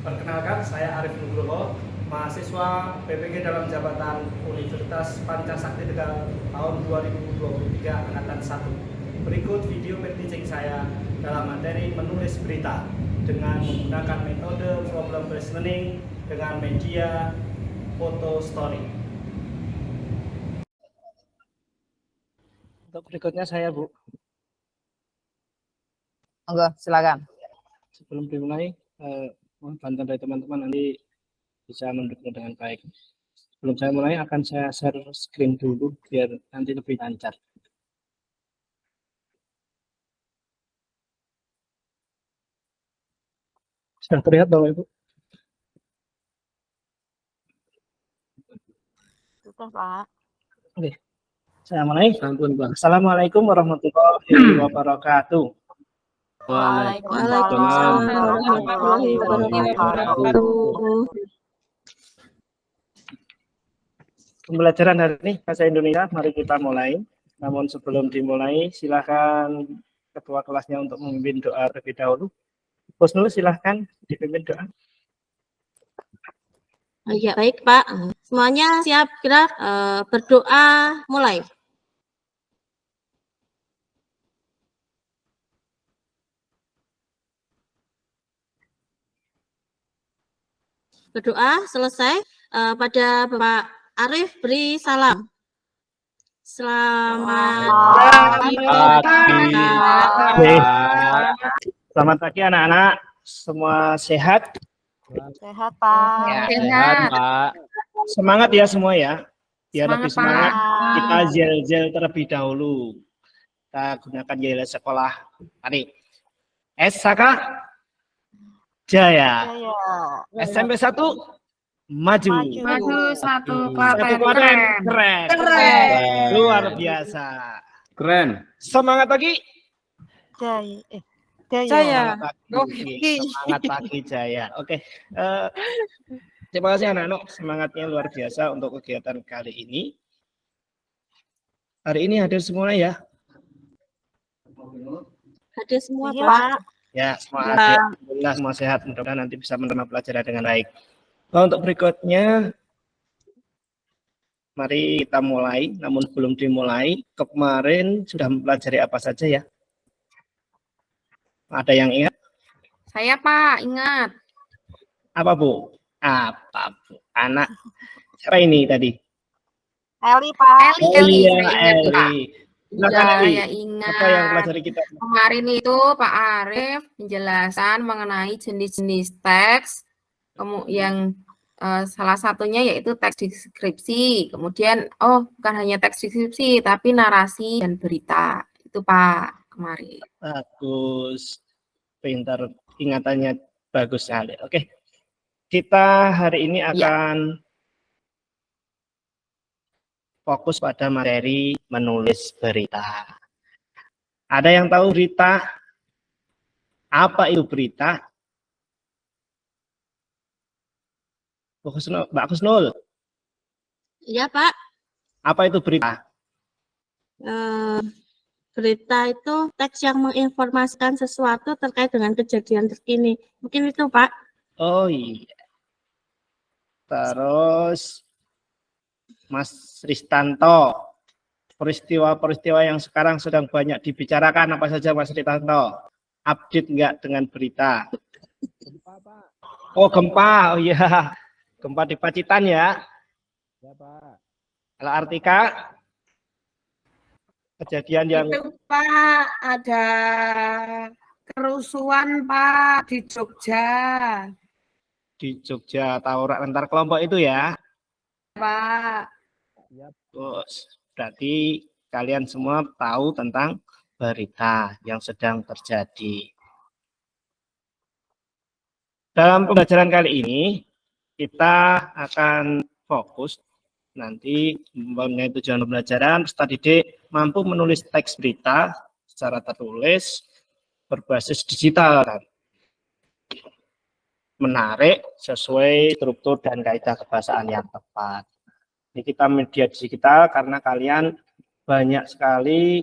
Perkenalkan, saya Arif Nugroho, mahasiswa PPG dalam jabatan Universitas Pancasakti Tegal tahun 2023 angkatan 1. Berikut video practicing saya dalam materi menulis berita dengan menggunakan metode problem based learning dengan media foto story. Untuk berikutnya saya, Bu. Monggo, silakan. Sebelum dimulai, mohon bantuan dari teman-teman nanti bisa mendukung dengan baik. Sebelum saya mulai, akan saya share screen dulu biar nanti lebih lancar. Sudah terlihat Bapak Ibu? Sudah, Pak. Oke, saya mulai. Assalamualaikum warahmatullahi wabarakatuh. Waalaikumsalam warahmatullahi wabarakatuh. Pembelajaran hari ini bahasa Indonesia, mari kita mulai. Namun sebelum dimulai, silakan ketua kelasnya untuk memimpin doa terlebih dahulu. Husnul, silahkan dipimpin doa. Ya, baik Pak. Semuanya siap gerak, berdoa mulai. Berdoa selesai, pada Bapak Arif beri salam. Selamat pagi. Selamat pagi anak-anak. Semua sehat? Sehat, Pak. Ya, Sehat, Pak. Semangat ya semua ya. Biar lebih semangat, Pak. kita gel terlebih dahulu. Kita gunakan gel sekolah. Mari. Saka Jaya. SMP 1 maju. Maju satu Kabupaten keren. Luar biasa. Keren. Semangat pagi. Jaya. Semangat pagi Jaya. Oke. Terima kasih anak-anak. Semangatnya luar biasa untuk kegiatan kali ini. Hari ini hadir semua ya. Hadir semua Iya, Pak. Ya, semua hadir. Alhamdulillah semua sehat. Mudah-mudahan nanti bisa menerima pelajaran dengan baik. Nah, untuk berikutnya, mari kita mulai. Namun sebelum dimulai, kemarin sudah mempelajari apa saja ya? Ada yang ingat? Saya Pak, ingat. Apa Bu? Apa Bu? Anak siapa ini tadi? Eli, Pak. Eli, Iya, saya ingat, Pak. Eli. Silakan, Ya, Eli. saya ingat. Apa yang pelajari kita? Kemarin itu Pak Arif menjelaskan mengenai jenis-jenis teks, yang salah satunya yaitu teks deskripsi. Kemudian, bukan hanya teks deskripsi, tapi narasi dan berita. Itu Pak kemarin. Bagus. Pintar, ingatannya bagus sekali. Oke. Kita hari ini akan fokus pada materi menulis berita. Ada yang tahu berita? Apa itu berita? Mbak Husnul. Iya Pak. Apa itu berita? Berita itu teks yang menginformasikan sesuatu terkait dengan kejadian terkini. Mungkin itu Pak. Oh iya. Terus Mas Ristanto, peristiwa-peristiwa yang sekarang sedang banyak dibicarakan apa saja Mas Ristanto? Update enggak dengan berita? Gempa, Pak. Oh gempa, oh iya. Gempa di Pacitan ya? Ya, Pak. Kalau Artika? Kejadian yang... Itu Pak, ada kerusuhan Pak di Jogja. Di Jogja, tawuran antar kelompok itu ya? Pak. Terus, berarti kalian semua tahu tentang berita yang sedang terjadi. Dalam pembelajaran kali ini, kita akan fokus nanti mengenai tujuan pembelajaran, peserta didik mampu menulis teks berita secara tertulis berbasis digital, menarik sesuai struktur dan kaidah kebahasaan yang tepat. Ini kita media digital karena kalian banyak sekali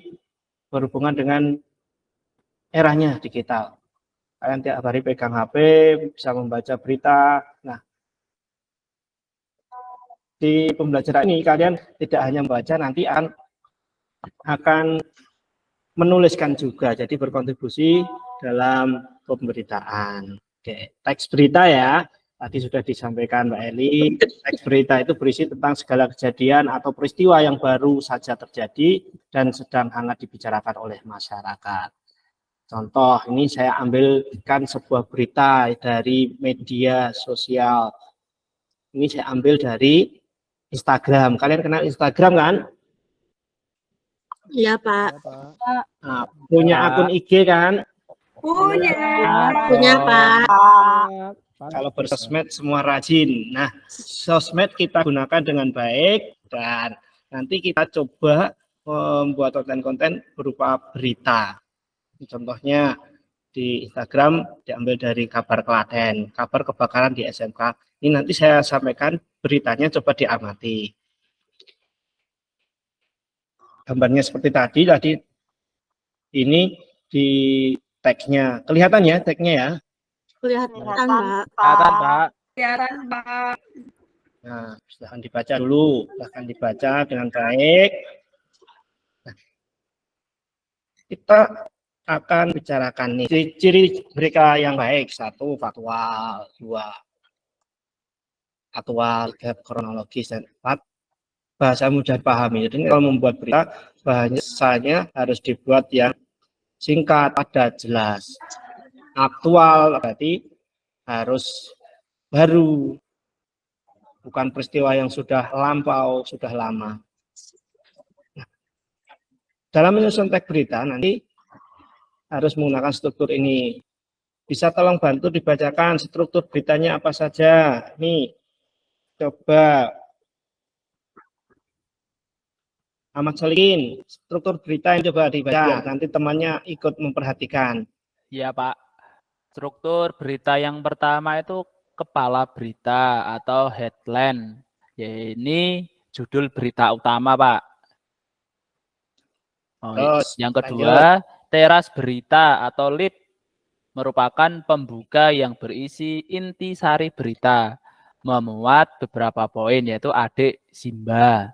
berhubungan dengan eranya digital. Kalian tiap hari pegang HP, bisa membaca berita. Nah, di pembelajaran ini kalian tidak hanya membaca, nanti akan menuliskan juga, jadi berkontribusi dalam pemberitaan. Oke, teks berita ya, tadi sudah disampaikan Mbak Eli, teks berita itu berisi tentang segala kejadian atau peristiwa yang baru saja terjadi dan sedang hangat dibicarakan oleh masyarakat. Contoh, ini saya ambilkan sebuah berita dari media sosial. Ini saya ambil dari Instagram. Kalian kenal Instagram kan? Iya, Pak. Nah, punya akun IG kan? Punya. Punya, Pak. Kalau bersosmed semua rajin. Nah, sosmed kita gunakan dengan baik dan nanti kita coba membuat konten-konten berupa berita. Contohnya di Instagram diambil dari kabar Klaten, kabar kebakaran di SMK. Ini nanti saya sampaikan beritanya, coba diamati. Gambarnya seperti tadi ini di tagnya. Kelihatan ya tagnya ya? Kelihatan, Pak. Kelihatan, Pak. Kelihatan, Pak. Nah, silahkan dibaca dulu. Silahkan dibaca dengan baik. Nah, kita akan bicarakan nih ciri-ciri mereka yang baik. 1, faktual. 2, aktual, 3, kronologis, dan 4, bahasa mudah dipahami. Jadi kalau membuat berita, bahasanya harus dibuat yang singkat, padat, jelas. Aktual berarti harus baru, bukan peristiwa yang sudah lampau, sudah lama. Nah, dalam menyusun teks berita nanti harus menggunakan struktur ini. Bisa tolong bantu dibacakan struktur beritanya apa saja. Nih, coba Ahmad Solikin, struktur berita yang coba dibaca. Nanti temannya ikut memperhatikan. Iya, Pak. Struktur berita yang pertama itu kepala berita atau headline. Ya, ini judul berita utama, Pak. Terus, yang kedua, teras berita atau lead merupakan pembuka yang berisi intisari berita, memuat beberapa poin, yaitu adik Simba.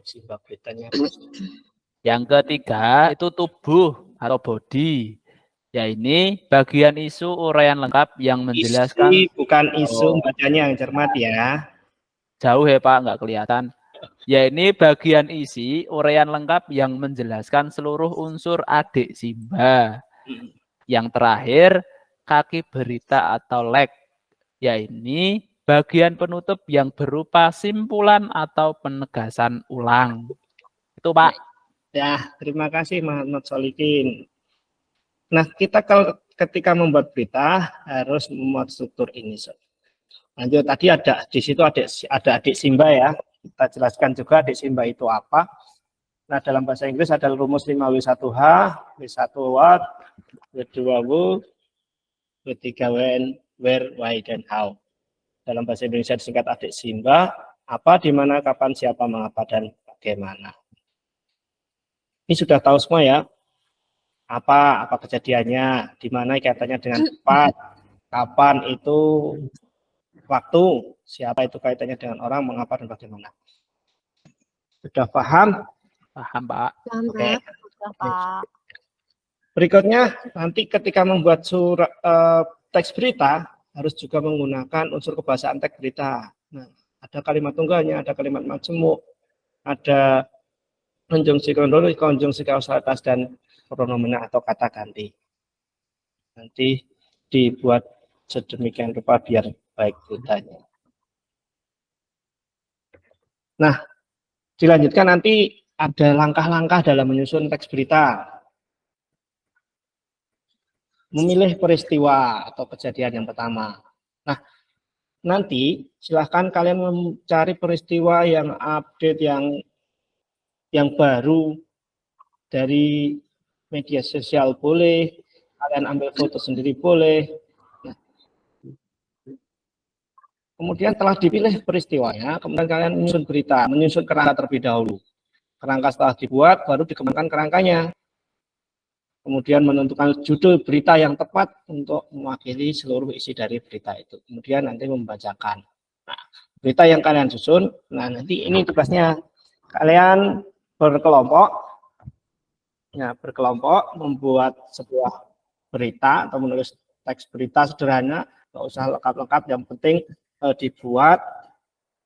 Simba beritanya. Yang ketiga itu tubuh atau body. Ya, ini bagian isu uraian lengkap yang menjelaskan. Isi, bukan isu, bacanya yang cermat ya. Jauh ya Pak, nggak kelihatan. Ya, ini bagian isi uraian lengkap yang menjelaskan seluruh unsur adik Simba. Yang terakhir, kaki berita atau leg. Ya, ini bagian penutup yang berupa simpulan atau penegasan ulang. Itu Pak. Ya, terima kasih Muhammad Solikin. Nah, kita ketika membuat berita harus membuat struktur ini. Lanjut, tadi ada di situ ada adik Simba ya. Kita jelaskan juga adik Simba itu apa. Nah, dalam bahasa Inggris ada rumus 5W1H, W1 what, W2 who, W3 when, where, why, dan how. Dalam bahasa Indonesia disingkat adik Simba, apa, di mana, kapan, siapa, mengapa, dan bagaimana. Ini sudah tahu semua ya. Apa kejadiannya, di mana kaitannya dengan tempat, kapan itu waktu, siapa itu kaitannya dengan orang, mengapa, dan bagaimana. Sudah paham? Paham, Pak. Oke. Pak. Berikutnya, nanti ketika membuat teks berita, harus juga menggunakan unsur kebahasaan teks berita. Nah, ada kalimat tunggalnya, ada kalimat majemuk, ada konjungsi kronologis, konjungsi kausalitas, dan pronomina atau kata ganti. Nanti dibuat sedemikian rupa biar baik beritanya. Nah, dilanjutkan nanti ada langkah-langkah dalam menyusun teks berita. Memilih peristiwa atau kejadian yang pertama. Nah, nanti silahkan kalian mencari peristiwa yang update, yang baru dari media sosial boleh, kalian ambil foto sendiri boleh. Nah, kemudian telah dipilih peristiwanya, kemudian kalian menyusun berita, menyusun kerangka terlebih dahulu. Kerangka setelah dibuat, baru dikembangkan kerangkanya. kemudian menentukan judul berita yang tepat untuk mewakili seluruh isi dari berita itu. Kemudian nanti membacakan. Nah, berita yang kalian susun, nah nanti ini tugasnya kalian berkelompok, ya berkelompok membuat sebuah berita atau menulis teks berita sederhana, nggak usah lengkap-lengkap, yang penting dibuat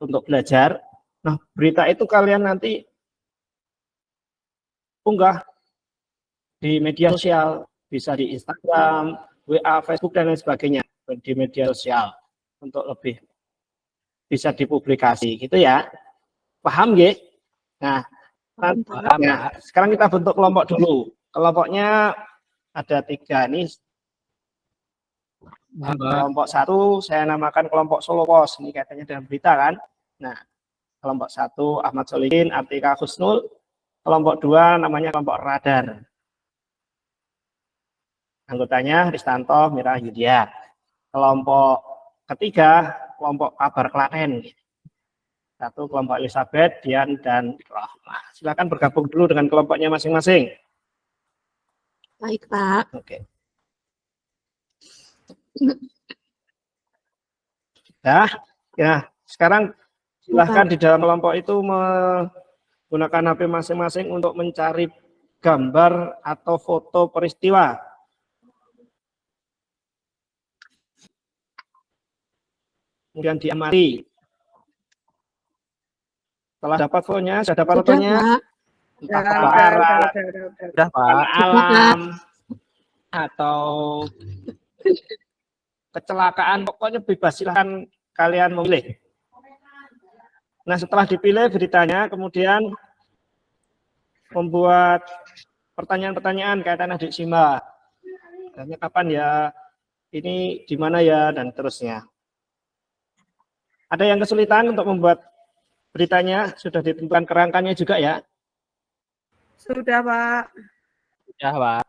untuk belajar. Nah, berita itu kalian nanti unggah di media sosial, bisa di Instagram, WA, Facebook, dan lain sebagainya, di media sosial untuk lebih bisa dipublikasi, gitu ya. Paham, nggih? Nah, sekarang kita bentuk kelompok dulu. Kelompoknya ada 3 nih. Kelompok 1 saya namakan kelompok Solo Pos. Ini katanya dalam berita kan. Nah, kelompok 1 Ahmad Solihin, Artika Husnul. Kelompok 2 namanya kelompok Radar. Anggotanya Ristanto, Mira Yudia. Kelompok ketiga, kelompok Kabar Klaten. 1 kelompok Elizabeth, Dian, dan Rahma. Silakan bergabung dulu dengan kelompoknya masing-masing. Baik, Pak. Oke. Nah, ya, sekarang silahkan di dalam kelompok itu menggunakan HP masing-masing untuk mencari gambar atau foto peristiwa. Kemudian diamati. Setelah dapat fotonya, sudah dapat fotonya, entah kebakaran, Udah, Pak. alam, atau kecelakaan, pokoknya bebas, silahkan kalian memilih. Nah, setelah dipilih beritanya, kemudian membuat pertanyaan-pertanyaan kaitan adik Simba. Tanya kapan ya, ini di mana ya, dan terusnya. Ada yang kesulitan untuk membuat beritanya? Sudah ditentukan kerangkanya juga ya? Sudah, Pak. Udah, Pak.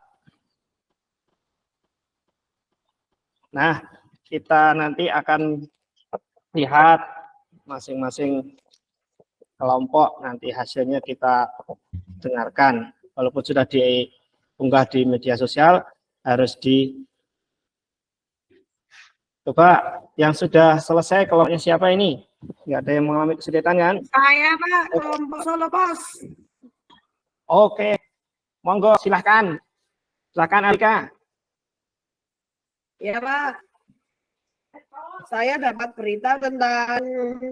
Nah, kita nanti akan lihat masing-masing kelompok, nanti hasilnya kita dengarkan. Walaupun sudah diunggah di media sosial, harus coba yang sudah selesai kelompoknya siapa ini? Nggak ada yang mengalami kesulitan kan? Saya, Pak, kelompok Solo Pos. Oke, monggo silahkan. Silahkan Alika. Ya, Pak. Saya dapat berita tentang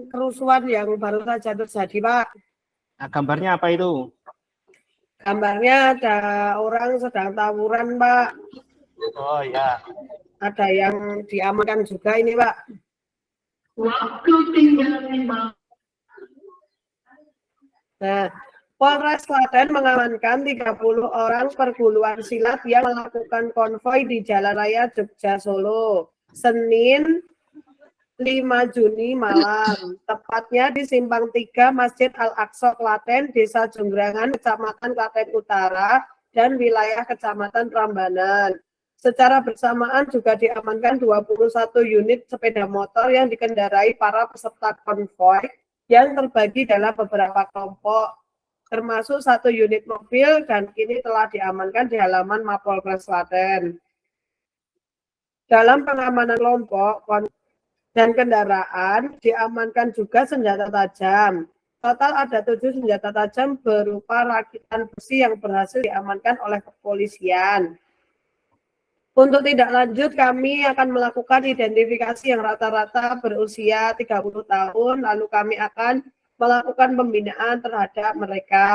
kerusuhan yang baru saja terjadi, Pak. Nah, gambarnya apa itu? Gambarnya ada orang sedang tawuran, Pak. Oh ya. Ada yang diamankan juga ini, Pak. Nah, Polres Klaten mengamankan 30 orang perguruan silat yang melakukan konvoi di Jalan Raya Jogja Solo, Senin 5 Juni malam, tepatnya di Simpang 3 Masjid Al-Aqsa Klaten, Desa Jenggrangan, Kecamatan Klaten Utara, dan wilayah Kecamatan Prambanan. Secara bersamaan juga diamankan 21 unit sepeda motor yang dikendarai para peserta konvoi yang terbagi dalam beberapa kelompok, termasuk 1 unit mobil, dan kini telah diamankan di halaman Mapolres Klaten. Dalam pengamanan kelompok dan kendaraan, diamankan juga senjata tajam. Total ada 7 senjata tajam berupa rakitan besi yang berhasil diamankan oleh kepolisian. Untuk tindak lanjut, kami akan melakukan identifikasi yang rata-rata berusia 30 tahun, lalu kami akan melakukan pembinaan terhadap mereka.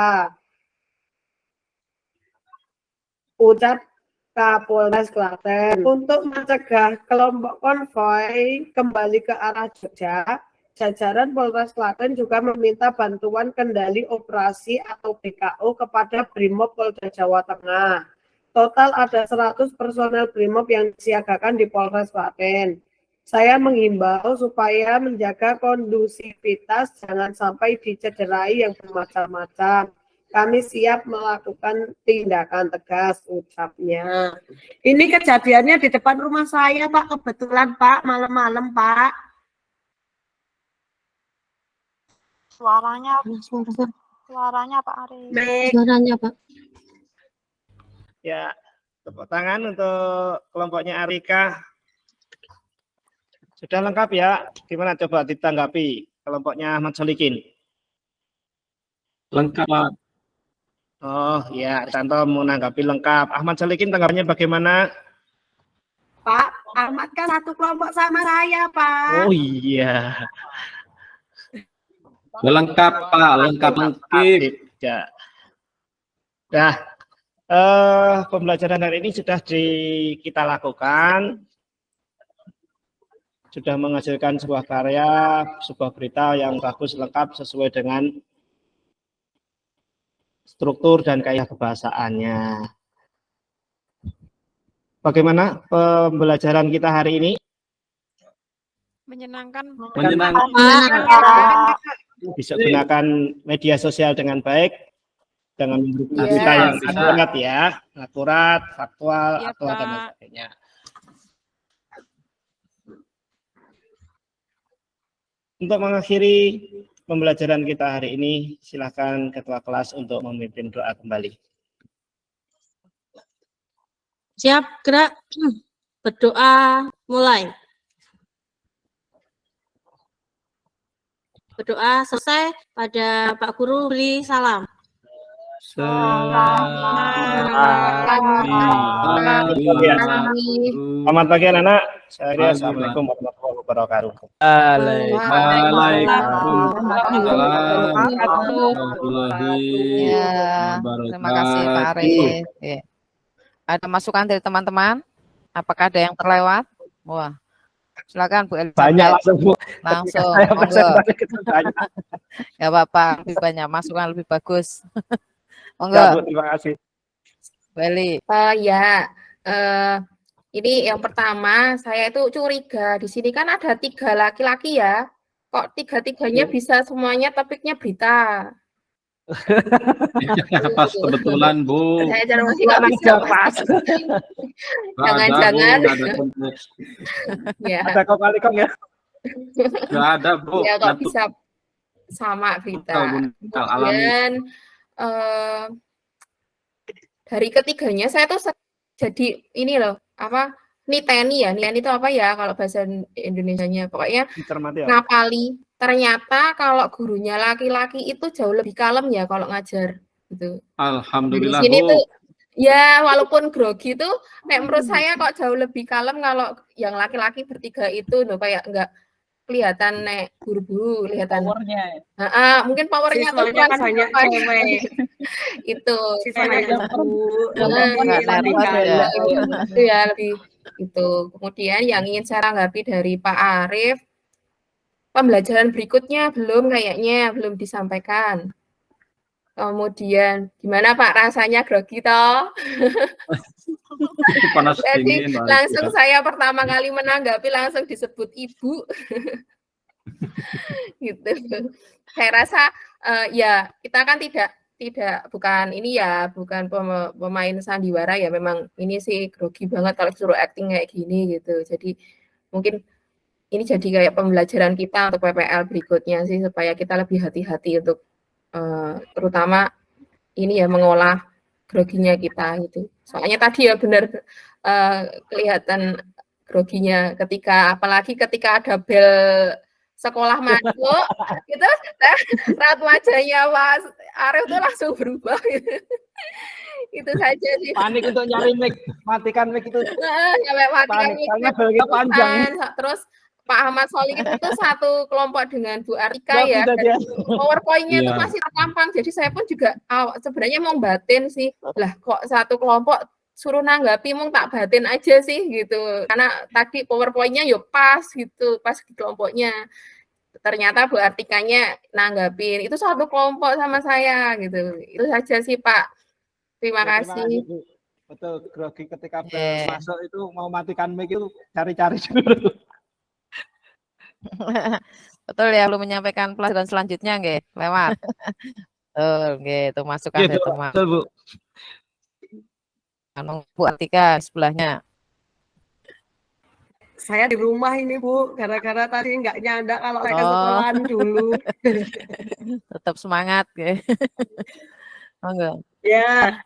Ucap Kapolres Klaten. Untuk mencegah kelompok konvoi kembali ke arah Jogja, jajaran Polres Klaten juga meminta bantuan kendali operasi atau BKO kepada Brimob Polda Jawa Tengah. Total ada 100 personel Brimob yang disiagakan di Polres Klaten. Saya menghimbau supaya menjaga kondusivitas, jangan sampai dicederai yang bermacam-macam. Kami siap melakukan tindakan tegas, ucapnya. Ini kejadiannya di depan rumah saya, Pak. Kebetulan, Pak, malam-malam, Pak. Suaranya Pak Arif. Baik. Suaranya, Pak. Ya, Tepuk tangan untuk kelompoknya Arika. Sudah lengkap ya? Gimana coba ditanggapi kelompoknya Ahmad Solikin? Lengkap, Pak. Oh ya, Santo menanggapi lengkap. Ahmad Solikin tanggapannya bagaimana? Pak, Ahmad kan satu kelompok sama saya, Pak. Oh iya. Lengkap, Pak. Lengkap. Ya. Nah, pembelajaran hari ini sudah kita lakukan. Sudah menghasilkan sebuah karya, sebuah berita yang bagus, lengkap, sesuai dengan struktur dan kaidah kebahasaannya. Bagaimana pembelajaran kita hari ini? Menyenangkan. Bisa gunakan media sosial dengan baik, dengan memberikan Iya, berita yang bisa. akurat ya, akurat, faktual, Iya, aktual dan Pak. lain sebagainya. Untuk mengakhiri pembelajaran kita hari ini, silakan ketua kelas untuk memimpin doa kembali. Siap, gerak. Berdoa, mulai. Berdoa selesai, pada Pak Guru beri salam. Selamat pagi anak-anak. Saya Assalamualaikum warahmatullahi wabarakatuh. Ya, terima kasih Pak Arif. Ya. Ada masukan dari teman-teman? Apakah ada yang terlewat? Wah, silakan Bu Elizabeth. Banyak langsung Bu. Langsung, Saya monggo. presentasi itu banyak. Ya Bapak, lebih banyak masukan lebih bagus. Ya, Bu, Monggo, terima kasih. Bu Eli. Ya, ini yang pertama saya itu curiga di sini kan ada 3 laki-laki ya. Kok 3-3-nya bisa semuanya topiknya berita? Pas kebetulan, Bu. Saya cara masih nggak bisa pas. Jangan-jangan. Nggak ada konteks. Ya, Ada kok kali kong ya. Nggak ada, Bu. ya kok Nggak bisa sama berita. tukar, alami. Kemudian dari ketiganya saya tuh jadi ini loh, apa niteni itu apa ya kalau bahasa Indonesianya, pokoknya Dicermati ya. ngapali. Ternyata kalau gurunya laki-laki itu jauh lebih kalem ya kalau ngajar gitu. Di Alhamdulillah, sini Bu. tuh ya walaupun grogi tuh menurut saya kok jauh lebih kalem kalau yang laki-laki bertiga itu loh, kayak enggak kelihatan nek buru-buru, kelihatan mungkin powernya tuh Siswanya kurang banyak apa cewek. itu Siswanya Bu. itu ya lebih itu. Kemudian yang ingin saya tanggapi dari Pak Arif, pembelajaran berikutnya belum disampaikan. Kemudian gimana Pak rasanya grogi toh? Panas Jadi dingin. langsung saya pertama kali menanggapi langsung disebut ibu. Gitu. Saya rasa ya kita kan bukan ini ya, bukan pemain sandiwara ya, memang ini sih grogi banget kalau suruh acting kayak gini gitu. Jadi mungkin ini jadi kayak pembelajaran kita untuk PPL berikutnya sih, supaya kita lebih hati-hati untuk terutama ini ya mengolah groginya kita gitu. Soalnya tadi ya benar kelihatan groginya apalagi ketika ada bel sekolah masuk itu raut wajahnya Mas Arif itu langsung berubah gitu. Itu saja sih. Panik untuk nyari mic, matikan mic itu. Sampai matikan mic karena belnya panjang. Terus Pak Ahmad Solikin itu satu kelompok dengan Bu Arika ya. PowerPoint-nya itu masih terpampang. Jadi saya pun juga sebenarnya mau batin sih. Lah kok satu kelompok suruh nanggapi, mau tak batin aja sih gitu. Karena tadi PowerPoint-nya ya pas gitu, pas di kelompoknya. Ternyata Bu Artikanya nanggapin. Itu satu kelompok sama saya gitu. Itu saja sih Pak. Terima kasih. Betul, grogi ketika masuk itu mau matikan mic itu cari-cari dulu. Betul ya, belum menyampaikan pelajaran selanjutnya nggih, lewat. Nggih, itu masukan dari teman. Betul, Bu. Bu Atika sebelahnya. Saya di rumah ini Bu, gara-gara tadi nggak nyanda kalau saya ke sekolahan dulu. Tetap semangat nggih. Monggo. Ya,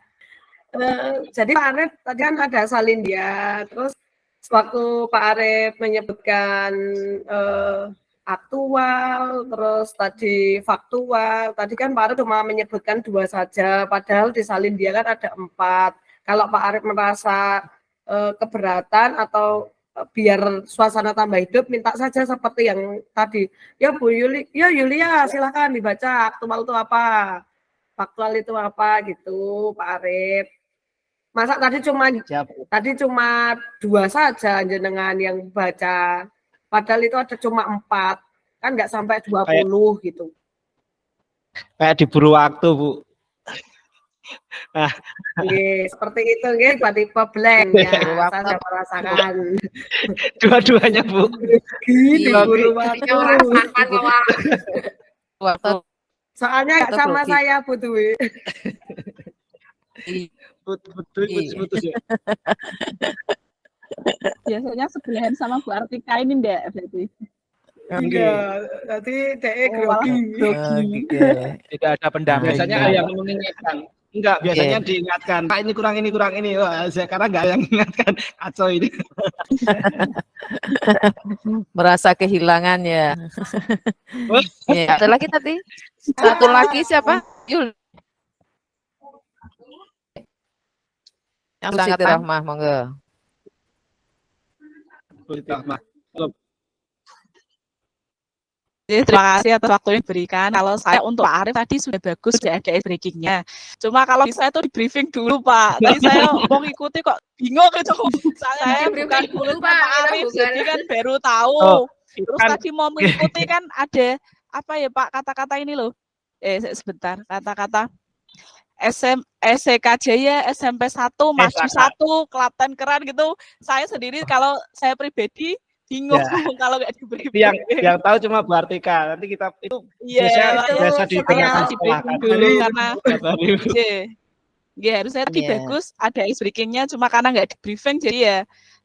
Jadi Pak Arif tadi kan ada Salindia, terus waktu Pak Arif menyebutkan aktual, terus tadi faktual, tadi kan Pak Arif cuma menyebutkan 2 saja, padahal di Salindia kan ada 4. Kalau Pak Arif merasa keberatan atau biar suasana tambah hidup, minta saja seperti yang tadi. Ya Bu Yuli, ya Yulia silahkan dibaca aktual itu apa, faktual itu apa gitu Pak Arif. Masa tadi cuma 2 saja jenengan yang baca, padahal itu ada cuma 4, kan nggak sampai 20 gitu. Kayak diburu waktu, Bu. Nah, seperti itu, tiba-tiba blank ya. Saya sudah merasakan. Dua-duanya, Bu. Diburu waktu. Waktu Soalnya Waktu sama grogi. saya Bu Dwi. Putus ya. Biasanya sebelahan sama Bu Artika ini ndak berarti. Iya, nanti DE grogi. Tidak ada pendamping. Biasanya yang mengingatkan. Enggak, biasanya diingatkan. Pak ini kurang ini. Wah, sekarang enggak yang mengingatkan. Kacau ini. merasa kehilangan ya. Ya, ada lagi tadi. Satu lagi siapa? Yul. Yang sangat rahmah, monggo. Terima kasih atas waktu yang diberikan. Kalau saya untuk Pak Arif tadi sudah bagus, sudah ada breakingnya. Cuma kalau saya itu di briefing dulu Pak. Tadi saya mau ngikuti kok bingung gitu. Saya bukan mulut Pak Arif, jadi kan baru tahu. Terus kan, tadi mau mengikuti kan ada apa ya Pak kata-kata ini loh. Sebentar, kata-kata SK Jaya, SMP 1, Maju 1, Klaten Keren gitu. Saya sendiri kalau saya pribadi bingung kalau nggak di briefing. Yang tahu cuma Bu Artika. Nanti kita itu biasa digunakan setelah dulu karena harusnya tadi bagus ada breakingnya, cuma karena nggak di briefing jadi ya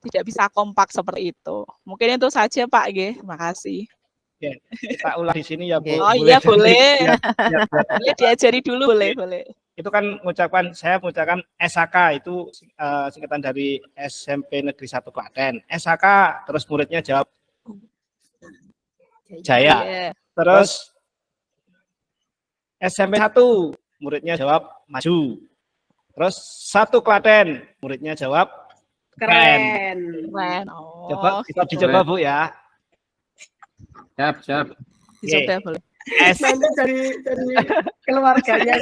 tidak bisa kompak seperti itu. Mungkin itu saja Pak G. Terima kasih. Kita ulang di sini ya Bu. Oh iya boleh. Boleh diajari dulu boleh. Itu kan saya mengucapkan SHK itu singkatan dari SMP Negeri 1 Klaten. SHK terus muridnya jawab Jaya. Terus SMP 1 muridnya jawab Maju. Terus 1 Klaten muridnya jawab Keren. Oh, Coba kita dicoba Bu ya. Siap. Dicoba boleh. Nanti dari keluarganya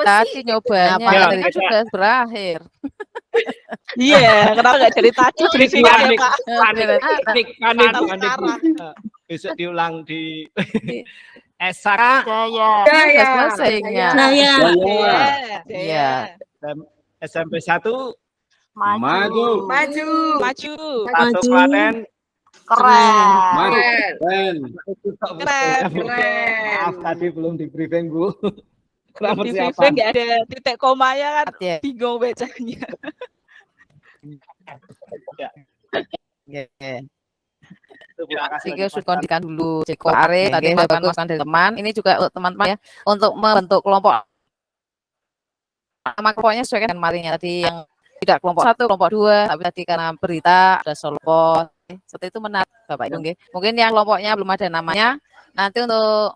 Tadi nyobanya tadi sudah berakhir. Iya, kenapa nggak dari tadi briefingnya ya Pak? Panik. Besok diulang di SHK. Iya. SMP 1 Maju. 1 Klaten Keren. Maaf tadi belum di briefing Bu. Di briefing nggak ada titik komanya kan bingung bacanya. Terima kasih sudah kondikan dulu Ceko Are tadi masukan dari teman. Ini juga untuk teman-teman ya untuk membentuk kelompok. Nama kelompoknya sesuai dengan marinya tadi yang tidak kelompok 1, kelompok 2, tapi tadi karena berita ada solopot. Seperti itu menarik Bapak Ibu. Mungkin yang kelompoknya belum ada namanya, nanti untuk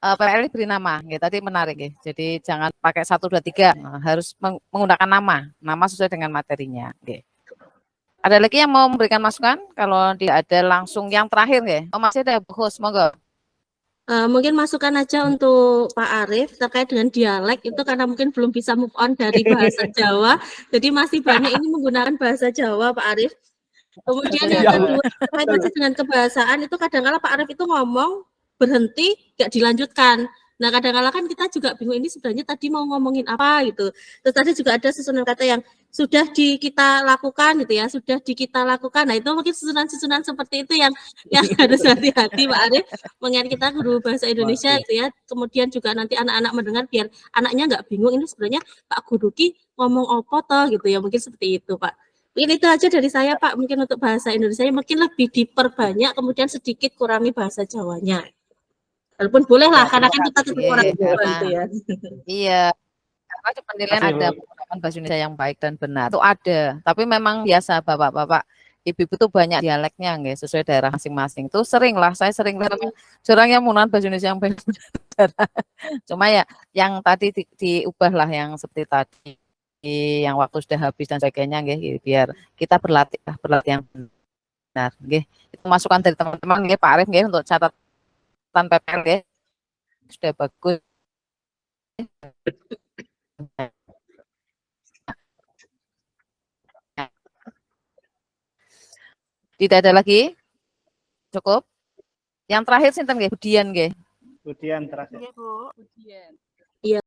PPL beri nama. Tadi menarik ya. Jadi jangan pakai 1, 2, 3, harus menggunakan nama sesuai dengan materinya. Ada lagi yang mau memberikan masukan? Kalau tidak ada langsung yang terakhir ya. Oh masih ada host, monggo. Mungkin masukan aja untuk Pak Arif terkait dengan dialek itu karena mungkin belum bisa move on dari bahasa Jawa, jadi masih banyak ini menggunakan bahasa Jawa Pak Arif. Kemudian yang kedua terkait dengan kebahasaan itu kadang-kala Pak Arif itu ngomong berhenti nggak dilanjutkan. Nah kadang-kala kan kita juga bingung ini sebenarnya tadi mau ngomongin apa gitu. Terus tadi juga ada susunan kata yang sudah kita lakukan gitu ya, sudah kita lakukan. Nah itu mungkin susunan-susunan seperti itu yang harus hati-hati Pak Arif. Mengingat kita guru bahasa Indonesia gitu ya. Kemudian juga nanti anak-anak mendengar biar anaknya nggak bingung ini sebenarnya Pak Guru Ki ngomong apa toh gitu ya. Mungkin seperti itu Pak. Mungkin itu aja dari saya Pak. Mungkin untuk bahasa Indonesia mungkin lebih diperbanyak, kemudian sedikit kurangi bahasa Jawanya. Walaupun boleh lah, Ya, karena terima kan kita tetap orang Iya, Jawa karena gitu ya. iya, karena di penilaian Kasih, ada Bu. penggunaan bahasa Indonesia yang baik dan benar. Itu ada, tapi memang biasa bapak-bapak, ibu-ibu tuh banyak dialeknya nggih, sesuai daerah masing-masing. Itu sering lah, saya sering lihat jarang yang menggunakan bahasa Indonesia yang baik benar. Cuma ya yang tadi diubah lah yang seperti tadi yang waktu sudah habis dan sebagainya nggih, biar kita berlatih yang benar nggih. Itu masukan dari teman-teman nggih Pak Arif nggih untuk catatan PPL nggih. Sudah bagus. Tidak ada lagi? Cukup? Yang terakhir sinten nggih? Budian nggih. Kemudian terakhir. Iya, Bu. Ujian.